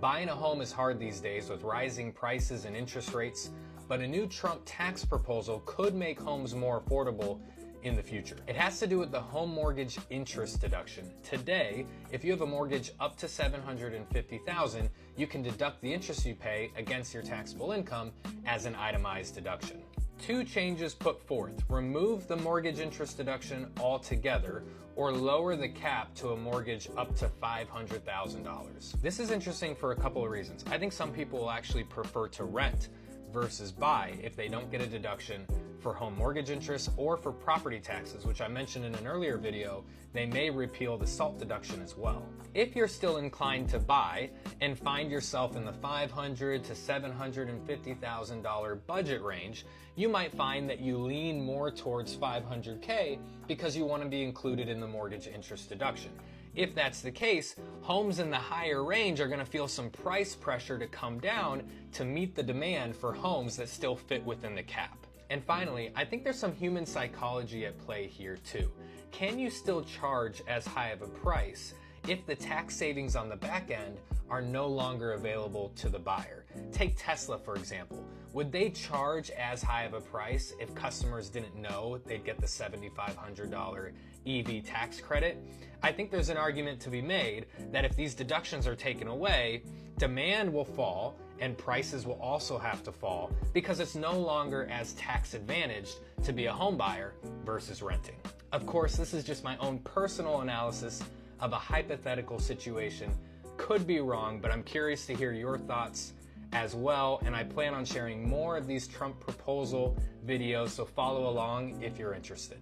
Buying a home is hard these days with rising prices and interest rates, but a new Trump tax proposal could make homes more affordable in the future. It has to do with the home mortgage interest deduction. Today, if you have a mortgage up to $750,000, you can deduct the interest you pay against your taxable income as an itemized deduction. Two changes put forth: remove the mortgage interest deduction altogether or lower the cap to a mortgage up to $500,000. This is interesting for a couple of reasons. I think some people will actually prefer to rent versus buy if they don't get a deduction for home mortgage interest or for property taxes, which I mentioned in an earlier video. They may repeal the SALT deduction as well. If you're still inclined to buy and find yourself in the $500,000 to $750,000 budget range, you might find that you lean more towards $500K because you want to be included in the mortgage interest deduction. If that's the case, homes in the higher range are going to feel some price pressure to come down to meet the demand for homes that still fit within the cap. And finally, I think there's some human psychology at play here too. Can you still charge as high of a price if the tax savings on the back end are no longer available to the buyer? Take Tesla, for example. Would they charge as high of a price if customers didn't know they'd get the $7,500 EV tax credit? I think there's an argument to be made that if these deductions are taken away, demand will fall and prices will also have to fall because it's no longer as tax advantaged to be a home buyer versus renting. Of course, this is just my own personal analysis of a hypothetical situation. Could be wrong, but I'm curious to hear your thoughts as well, and I plan on sharing more of these Trump proposal videos, so follow along if you're interested.